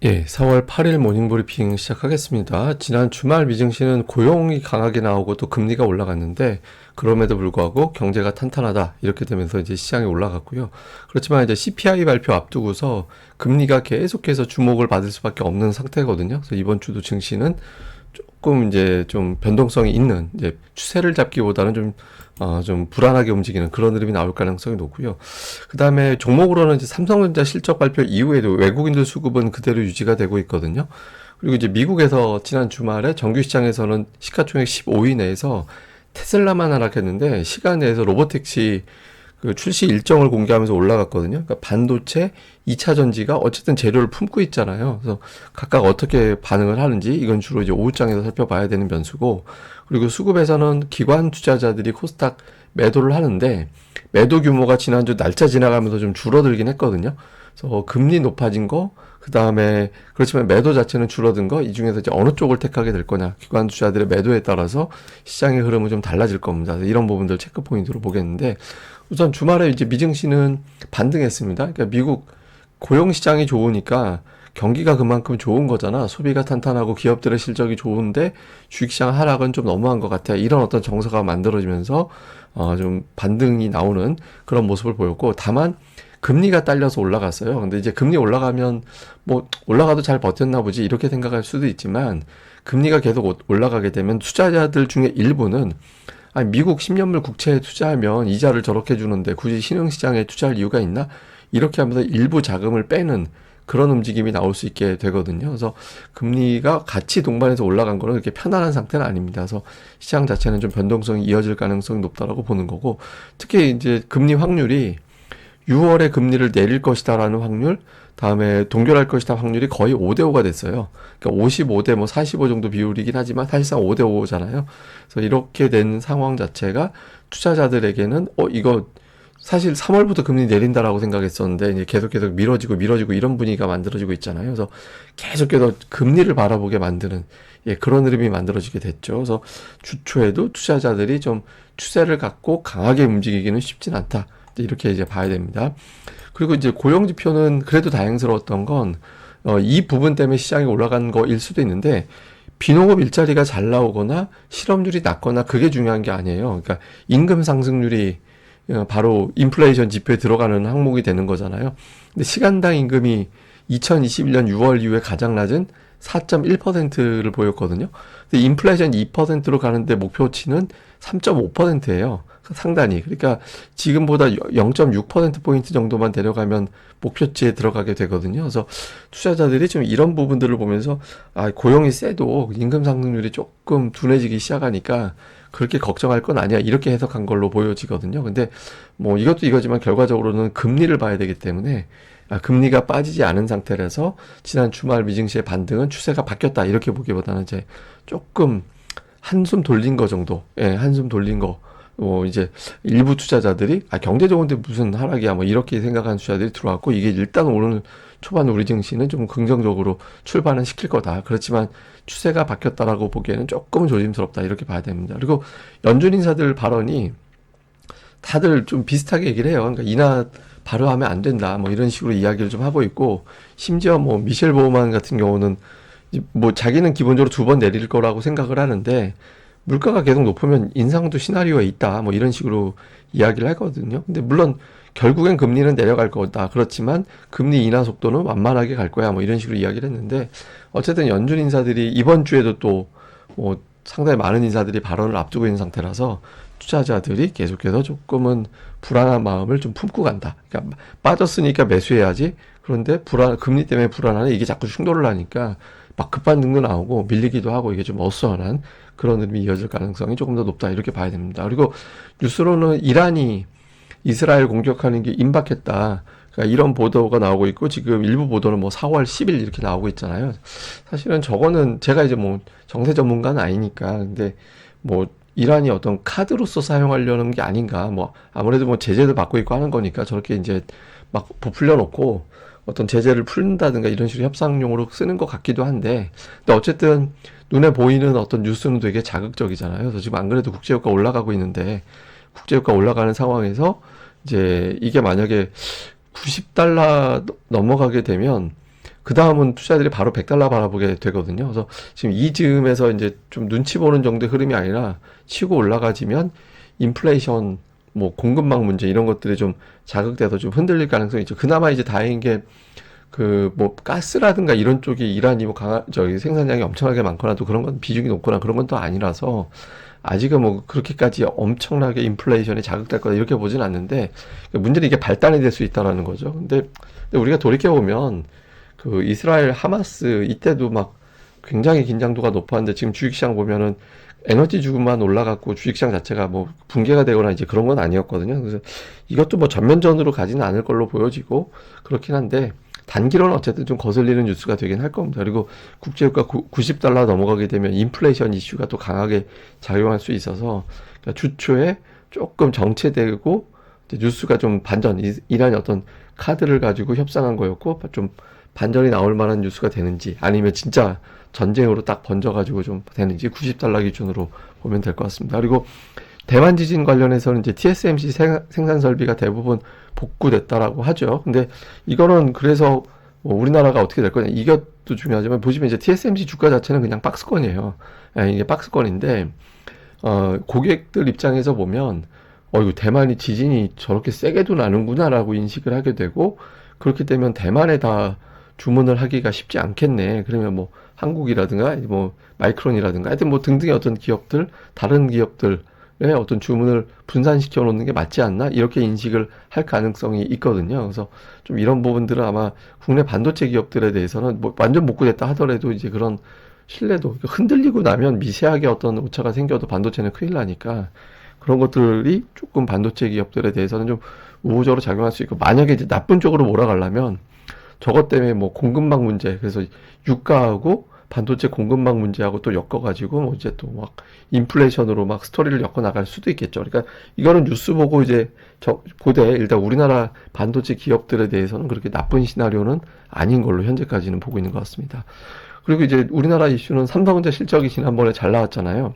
예, 4월 8일 모닝브리핑 시작하겠습니다. 지난 주말 미증시는 고용이 강하게 나오고 또 금리가 올라갔는데 그럼에도 불구하고 경제가 탄탄하다 이렇게 되면서 이제 시장이 올라갔고요. 그렇지만 이제 CPI 발표 앞두고서 금리가 계속해서 주목을 받을 수밖에 없는 상태거든요. 그래서 이번 주도 증시는 조금 이제 좀 변동성이 있는 이제 추세를 잡기보다는 좀 불안하게 움직이는 그런 흐름이 나올 가능성이 높고요. 그 다음에 종목으로는 이제 삼성전자 실적 발표 이후에도 외국인들 수급은 그대로 유지가 되고 있거든요. 그리고 이제 미국에서 지난 주말에 정규 시장에서는 시가총액 15위 내에서 테슬라만 하락했는데 시간 내에서 로보택시 그 출시 일정을 공개하면서 올라갔거든요. 그러니까 반도체, 2차 전지가 어쨌든 재료를 품고 있잖아요. 그래서 각각 어떻게 반응을 하는지 이건 주로 이제 오후장에서 살펴봐야 되는 변수고, 그리고 수급에서는 기관 투자자들이 코스닥 매도를 하는데 매도 규모가 지난주 날짜 지나가면서 좀 줄어들긴 했거든요. 그래서 금리 높아진 거, 그 다음에 그렇지만 매도 자체는 줄어든 거, 이 중에서 이제 어느 쪽을 택하게 될 거냐, 기관 투자들의 매도에 따라서 시장의 흐름은 좀 달라질 겁니다. 이런 부분들 체크 포인트로 보겠는데, 우선 주말에 이제 미증시는 반등했습니다. 그러니까 미국 고용 시장이 좋으니까 경기가 그만큼 좋은 거잖아. 소비가 탄탄하고 기업들의 실적이 좋은데 주식시장 하락은 좀 너무한 것 같아. 이런 어떤 정서가 만들어지면서 좀 반등이 나오는 그런 모습을 보였고, 다만 금리가 딸려서 올라갔어요. 근데 이제 금리 올라가면 뭐 올라가도 잘 버텼나 보지 이렇게 생각할 수도 있지만, 금리가 계속 올라가게 되면 투자자들 중에 일부는 아니, 미국 10년물 국채에 투자하면 이자를 저렇게 주는데 굳이 신흥시장에 투자할 이유가 있나? 이렇게 하면서 일부 자금을 빼는 그런 움직임이 나올 수 있게 되거든요. 그래서 금리가 같이 동반해서 올라간 거는 그렇게 편안한 상태는 아닙니다. 그래서 시장 자체는 좀 변동성이 이어질 가능성이 높다라고 보는 거고, 특히 이제 금리 확률이 6월에 금리를 내릴 것이다라는 확률, 다음에 동결할 것이다 확률이 거의 5대5가 됐어요. 그러니까 55대 뭐 45 정도 비율이긴 하지만 사실상 5대5잖아요. 그래서 이렇게 된 상황 자체가 투자자들에게는 이거 사실 3월부터 금리 내린다라고 생각했었는데 이제 계속 미뤄지고 이런 분위기가 만들어지고 있잖아요. 그래서 계속해서 금리를 바라보게 만드는 그런 흐름이 만들어지게 됐죠. 그래서 주초에도 투자자들이 좀 추세를 갖고 강하게 움직이기는 쉽진 않다. 이렇게 이제 봐야 됩니다. 그리고 이제 고용 지표는 그래도 다행스러웠던 건, 이 부분 때문에 시장이 올라간 거일 수도 있는데, 비농업 일자리가 잘 나오거나 실업률이 낮거나 그게 중요한 게 아니에요. 그러니까 임금 상승률이 바로 인플레이션 지표에 들어가는 항목이 되는 거잖아요. 근데 시간당 임금이 2021년 6월 이후에 가장 낮은 4.1%를 보였거든요. 근데 인플레이션 2%로 가는데 목표치는 3.5%예요. 상단이. 그러니까 지금보다 0.6%포인트 정도만 데려가면 목표치에 들어가게 되거든요. 그래서 투자자들이 좀 이런 부분들을 보면서 고용이 세도 임금 상승률이 조금 둔해지기 시작하니까 그렇게 걱정할 건 아니야. 이렇게 해석한 걸로 보여지거든요. 근데 뭐 이것도 이거지만 결과적으로는 금리를 봐야 되기 때문에 금리가 빠지지 않은 상태라서 지난 주말 미증시의 반등은 추세가 바뀌었다. 이렇게 보기보다는 이제 조금 한숨 돌린 거 정도. 한숨 돌린 거. 이제 일부 투자자들이 경제 좋은데 무슨 하락이야 뭐 이렇게 생각하는 투자들이 들어왔고, 이게 일단 오늘 초반 우리 증시는 좀 긍정적으로 출발은 시킬 거다. 그렇지만 추세가 바뀌었다라고 보기에는 조금은 조심스럽다 이렇게 봐야 됩니다. 그리고 연준 인사들 발언이 다들 좀 비슷하게 얘기를 해요. 그러니까 인하 바로 하면 안 된다 뭐 이런 식으로 이야기를 좀 하고 있고, 심지어 뭐 미셸 보우만 같은 경우는 뭐 자기는 기본적으로 2번 내릴 거라고 생각을 하는데 물가가 계속 높으면 인상도 시나리오에 있다 뭐 이런 식으로 이야기를 하거든요. 근데 물론 결국엔 금리는 내려갈 거다. 그렇지만 금리 인하 속도는 완만하게 갈 거야 뭐 이런 식으로 이야기를 했는데, 어쨌든 연준 인사들이 이번 주에도 또 뭐 상당히 많은 인사들이 발언을 앞두고 있는 상태라서 투자자들이 계속해서 조금은 불안한 마음을 좀 품고 간다. 그러니까 빠졌으니까 매수해야지. 그런데 금리 때문에 불안하네. 이게 자꾸 충돌을 하니까 막 급반등도 나오고 밀리기도 하고 이게 좀 어수선한 그런 흐름이 이어질 가능성이 조금 더 높다. 이렇게 봐야 됩니다. 그리고 뉴스로는 이란이 이스라엘 공격하는 게 임박했다. 그러니까 이런 보도가 나오고 있고, 지금 일부 보도는 뭐 4월 10일 이렇게 나오고 있잖아요. 사실은 저거는 제가 이제 뭐 정세 전문가는 아니니까, 근데 뭐 이란이 어떤 카드로서 사용하려는 게 아닌가, 뭐 아무래도 뭐 제재도 받고 있고 하는 거니까 저렇게 이제 막 부풀려 놓고 어떤 제재를 풀는다든가 이런 식으로 협상용으로 쓰는 것 같기도 한데, 근데 어쨌든 눈에 보이는 어떤 뉴스는 되게 자극적이잖아요. 그래서 지금 안 그래도 국제유가 올라가고 있는데, 국제유가 올라가는 상황에서 이제 이게 만약에 90달러 넘어가게 되면 그 다음은 투자들이 바로 100달러 바라보게 되거든요. 그래서 지금 이 즈음에서 이제 좀 눈치 보는 정도의 흐름이 아니라 치고 올라가지면 인플레이션, 뭐 공급망 문제 이런 것들이 좀 자극돼서 좀 흔들릴 가능성이 있죠. 그나마 이제 다행인 게 그 뭐 가스라든가 이런 쪽이 이란이 뭐 저기 생산량이 엄청나게 많거나 또 그런 건 비중이 높거나 그런 건 또 아니라서 아직은 뭐 그렇게까지 엄청나게 인플레이션이 자극될 거다 이렇게 보진 않는데 문제는 이게 발단이 될 수 있다라는 거죠. 근데 우리가 돌이켜 보면 그 이스라엘 하마스 이때도 막 굉장히 긴장도가 높았는데 지금 주식시장 보면은 에너지 주급만 올라갔고 주식시장 자체가 뭐 붕괴가 되거나 이제 그런 건 아니었거든요. 그래서 이것도 뭐 전면전으로 가지는 않을 걸로 보여지고 그렇긴 한데 단기로는 어쨌든 좀 거슬리는 뉴스가 되긴 할 겁니다. 그리고 국제유가 90달러 넘어가게 되면 인플레이션 이슈가 또 강하게 작용할 수 있어서 그러니까 주초에 조금 정체되고 이제 뉴스가 좀 반전, 이란이 어떤 카드를 가지고 협상한 거였고 좀 반전이 나올 만한 뉴스가 되는지 아니면 진짜 전쟁으로 딱 번져가지고 좀 되는지 90달러 기준으로 보면 될 것 같습니다. 그리고 대만 지진 관련해서는 이제 TSMC 생산 설비가 대부분 복구됐다라고 하죠. 근데 이거는 그래서 뭐 우리나라가 어떻게 될 거냐 이것도 중요하지만 보시면 이제 TSMC 주가 자체는 그냥 박스권이에요. 이게 박스권인데 고객들 입장에서 보면 이거 대만이 지진이 저렇게 세게도 나는구나라고 인식을 하게 되고 그렇게 되면 대만에 다 주문을 하기가 쉽지 않겠네. 그러면 뭐 한국이라든가 뭐 마이크론이라든가 하여튼 뭐 등등의 어떤 기업들 다른 기업들의 어떤 주문을 분산시켜 놓는 게 맞지 않나 이렇게 인식을 할 가능성이 있거든요. 그래서 좀 이런 부분들은 아마 국내 반도체 기업들에 대해서는 뭐 완전 복구됐다 하더라도 이제 그런 신뢰도 흔들리고 나면 미세하게 어떤 오차가 생겨도 반도체는 큰일 나니까 그런 것들이 조금 반도체 기업들에 대해서는 좀 우호적으로 작용할 수 있고 만약에 이제 나쁜 쪽으로 몰아가려면 저것 때문에 뭐 공급망 문제 그래서 유가하고 반도체 공급망 문제하고 또 엮어가지고 뭐 이제 또 막 인플레이션으로 막 스토리를 엮어 나갈 수도 있겠죠. 그러니까 이거는 뉴스 보고 이제 보되 일단 우리나라 반도체 기업들에 대해서는 그렇게 나쁜 시나리오는 아닌 걸로 현재까지는 보고 있는 것 같습니다. 그리고 이제 우리나라 이슈는 삼성전자 실적이 지난번에 잘 나왔잖아요.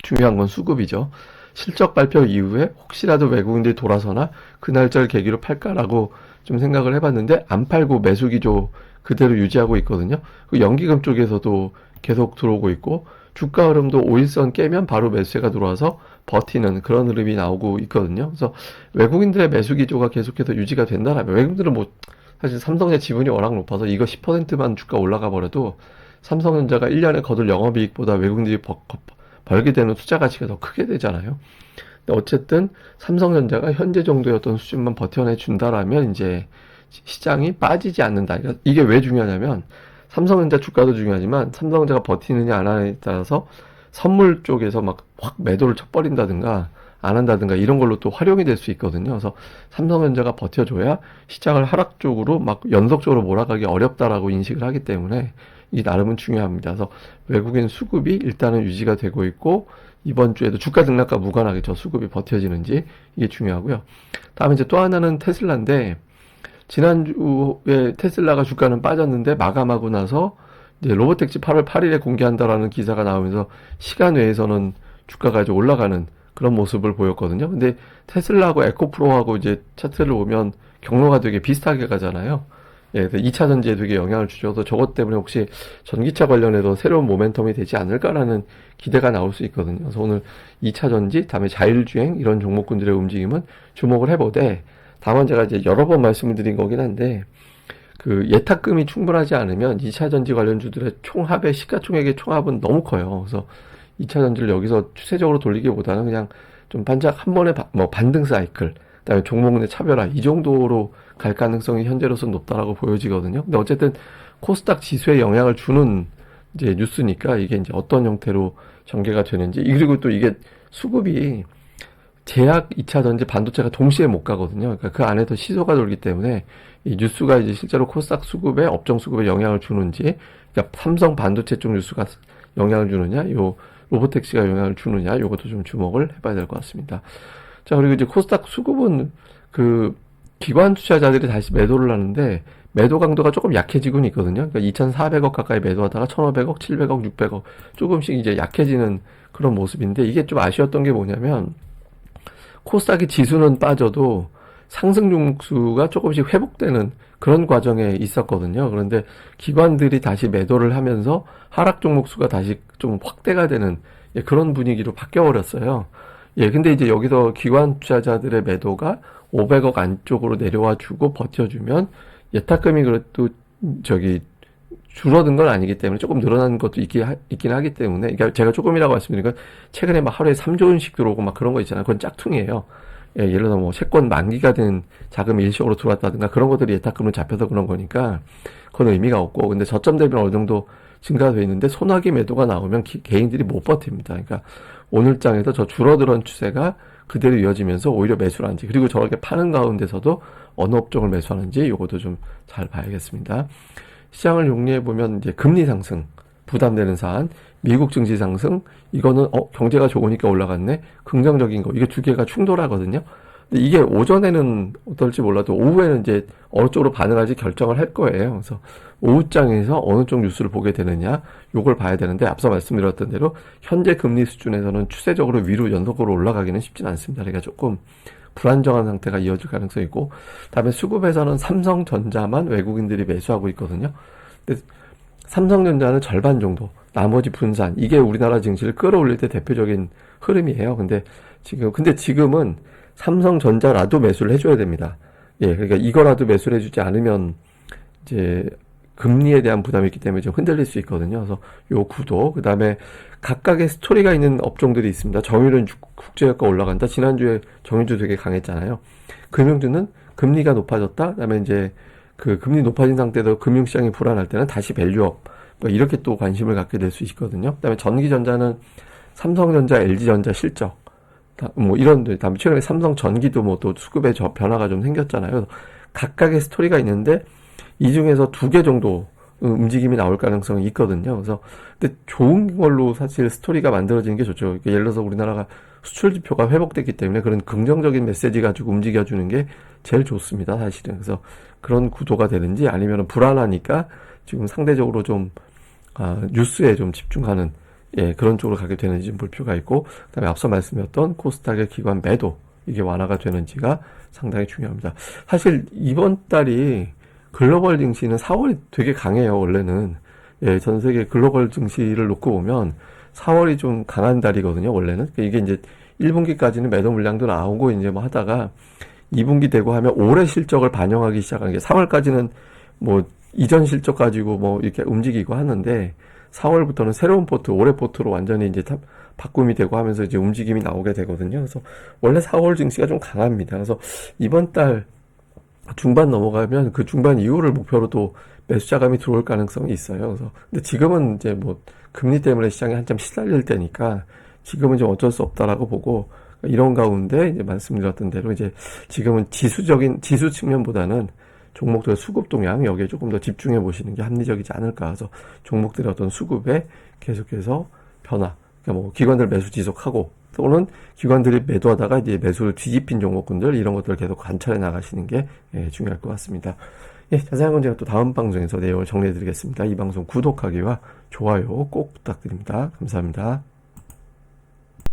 중요한 건 수급이죠. 실적 발표 이후에 혹시라도 외국인들이 돌아서나 그 날짜를 계기로 팔까라고 좀 생각을 해봤는데 안 팔고 매수 기조 그대로 유지하고 있거든요. 그 연기금 쪽에서도 계속 들어오고 있고 주가 흐름도 5일선 깨면 바로 매수세가 들어와서 버티는 그런 흐름이 나오고 있거든요. 그래서 외국인들의 매수 기조가 계속해서 유지가 된다라면 외국인들은 뭐 사실 삼성의 지분이 워낙 높아서 이거 10%만 주가 올라가 버려도 삼성전자가 1년에 거둘 영업이익보다 외국인들이 벌게 되는 투자 가치가 더 크게 되잖아요. 근데 어쨌든 삼성전자가 현재 정도의 어떤 수준만 버텨내 준다라면 이제 시장이 빠지지 않는다. 그러니까 이게 왜 중요하냐면 삼성전자 주가도 중요하지만 삼성전자가 버티느냐 안 하느냐에 따라서 선물 쪽에서 막 확 매도를 쳐버린다든가 안 한다든가 이런 걸로 또 활용이 될 수 있거든요. 그래서 삼성전자가 버텨줘야 시장을 하락 쪽으로 막 연속적으로 몰아가기 어렵다라고 인식을 하기 때문에 이게 나름은 중요합니다. 그래서 외국인 수급이 일단은 유지가 되고 있고 이번 주에도 주가 등락과 무관하게 저 수급이 버텨지는지 이게 중요하고요. 다음에 이제 또 하나는 테슬라인데 지난주에 테슬라가 주가는 빠졌는데 마감하고 나서 이제 로보택시 8월 8일에 공개한다라는 기사가 나오면서 시간 외에서는 주가가 이제 올라가는 그런 모습을 보였거든요. 근데 테슬라하고 에코프로하고 이제 차트를 보면 경로가 되게 비슷하게 가잖아요. 예, 2차 전지에 되게 영향을 주셔서 저것 때문에 혹시 전기차 관련해서 새로운 모멘텀이 되지 않을까라는 기대가 나올 수 있거든요. 그래서 오늘 2차 전지, 다음에 자율주행 이런 종목군들의 움직임은 주목을 해보되 다만 제가 이제 여러 번 말씀을 드린 거긴 한데 그 예탁금이 충분하지 않으면 2차 전지 관련주들의 총합의 시가총액의 총합은 너무 커요. 그래서 2차 전지를 여기서 추세적으로 돌리기보다는 그냥 좀 반짝 한 번에 뭐 반등 사이클, 그다음에 종목 내 차별화 이 정도로 갈 가능성이 현재로서는 높다라고 보여지거든요. 근데 어쨌든 코스닥 지수에 영향을 주는 이제 뉴스니까 이게 이제 어떤 형태로 전개가 되는지 그리고 또 이게 수급이 제약 2차 전지 반도체가 동시에 못 가거든요. 그러니까 그 안에 더 시소가 돌기 때문에 이 뉴스가 이제 실제로 코스닥 수급에 업종 수급에 영향을 주는지 그러니까 삼성 반도체 쪽 뉴스가 영향을 주느냐 요 로보택시가 영향을 주느냐 요것도 좀 주목을 해봐야 될 것 같습니다. 자 그리고 이제 코스닥 수급은 그 기관 투자자들이 다시 매도를 하는데 매도 강도가 조금 약해지고는 있거든요. 그러니까 2,400억 가까이 매도하다가 1,500억, 700억, 600억 조금씩 이제 약해지는 그런 모습인데 이게 좀 아쉬웠던 게 뭐냐면 코스닥의 지수는 빠져도 상승 종목수가 조금씩 회복되는 그런 과정에 있었거든요. 그런데 기관들이 다시 매도를 하면서 하락 종목 수가 다시 좀 확대가 되는 예, 그런 분위기로 바뀌어 버렸어요. 예, 근데 이제 여기서 기관 투자자들의 매도가 500억 안쪽으로 내려와 주고 버텨주면 예탁금이 그래도 저기 줄어든 건 아니기 때문에 조금 늘어난 것도 있긴 하기 때문에, 그러니까 제가 조금이라고 말씀드리니까 최근에 막 하루에 3조 원씩 들어오고 막 그런 거 있잖아요. 그건 짝퉁이에요. 예, 예를 들어 뭐 채권 만기가 된 자금이 일시적으로 들어왔다든가 그런 것들이 예탁금으로 잡혀서 그런 거니까 그건 의미가 없고, 근데 저점 대비 어느 정도 증가돼 있는데 소나기 매도가 나오면 개인들이 못 버팁니다. 그러니까 오늘 장에서 저 줄어드는 추세가 그대로 이어지면서 오히려 매수를 하는지, 그리고 저렇게 파는 가운데서도 어느 업종을 매수하는지 요것도 좀 잘 봐야겠습니다. 시장을 용리해 보면 이제 금리 상승 부담되는 사안, 미국 증시 상승, 이거는 경제가 좋으니까 올라갔네, 긍정적인 거, 이게 두 개가 충돌하거든요. 근데 이게 오전에는 어떨지 몰라도 오후에는 이제 어느 쪽으로 반응할지 결정을 할 거예요. 그래서 오후장에서 어느 쪽 뉴스를 보게 되느냐, 요걸 봐야 되는데, 앞서 말씀드렸던 대로 현재 금리 수준에서는 추세적으로 위로 연속으로 올라가기는 쉽진 않습니다. 그러니까 조금 불안정한 상태가 이어질 가능성이 있고, 다음에 수급에서는 삼성전자만 외국인들이 매수하고 있거든요. 근데 삼성전자는 절반 정도, 나머지 분산, 이게 우리나라 증시를 끌어올릴 때 대표적인 흐름이에요. 근데 지금은 삼성전자라도 매수를 해줘야 됩니다. 예, 그러니까 이거라도 매수를 해주지 않으면 이제 금리에 대한 부담이 있기 때문에 좀 흔들릴 수 있거든요. 그래서 요 구도, 그 다음에 각각의 스토리가 있는 업종들이 있습니다. 정유는 국제유가 올라간다. 지난주에 정유주 되게 강했잖아요. 금융주는 금리가 높아졌다. 그 다음에 이제 그 금리 높아진 상태에서 금융시장이 불안할 때는 다시 밸류업, 뭐 이렇게 또 관심을 갖게 될 수 있거든요. 그 다음에 전기전자는 삼성전자, LG전자 실적, 뭐 이런, 다음에 최근에 삼성전기도 뭐 또 수급에 변화가 좀 생겼잖아요. 각각의 스토리가 있는데 이 중에서 두 개 정도 움직임이 나올 가능성이 있거든요. 그래서 근데 좋은 걸로 사실 스토리가 만들어지는 게 좋죠. 그러니까 예를 들어서 우리나라가 수출 지표가 회복됐기 때문에 그런 긍정적인 메시지 가지고 움직여주는 게 제일 좋습니다, 사실은. 그래서 그런 구도가 되는지, 아니면 불안하니까 지금 상대적으로 좀 뉴스에 좀 집중하는, 예, 그런 쪽으로 가게 되는지 좀 볼 필요가 있고, 그다음에 앞서 말씀드렸던 코스닥의 기관 매도, 이게 완화가 되는지가 상당히 중요합니다. 사실 이번 달이 글로벌 증시는 4월이 되게 강해요, 원래는. 예, 전 세계 글로벌 증시를 놓고 보면 4월이 좀 강한 달이거든요, 원래는. 이게 이제 1분기까지는 매도 물량도 나오고 이제 뭐 하다가 2분기 되고 하면 올해 실적을 반영하기 시작한 게, 3월까지는 뭐 이전 실적 가지고 뭐 이렇게 움직이고 하는데 4월부터는 새로운 포트, 올해 포트로 완전히 이제 바꿈이 되고 하면서 이제 움직임이 나오게 되거든요. 그래서 원래 4월 증시가 좀 강합니다. 그래서 이번 달 중반 넘어가면 그 중반 이후를 목표로 또 매수 자금이 들어올 가능성이 있어요. 그래서 근데 지금은 이제 뭐 금리 때문에 시장이 한참 시달릴 때니까 지금은 좀 어쩔 수 없다라고 보고, 이런 가운데 이제 말씀드렸던 대로 이제 지금은 지수 측면보다는 종목들의 수급 동향, 여기에 조금 더 집중해 보시는 게 합리적이지 않을까. 해서 종목들의 어떤 수급에 계속해서 변화, 그러니까 뭐 기관들 매수 지속하고, 또는 기관들이 매도하다가 이제 매수를 뒤집힌 종목군들, 이런 것들을 계속 관찰해 나가시는 게 중요할 것 같습니다. 예, 자세한 건 제가 또 다음 방송에서 내용을 정리해 드리겠습니다. 이 방송 구독하기와 좋아요 꼭 부탁드립니다. 감사합니다.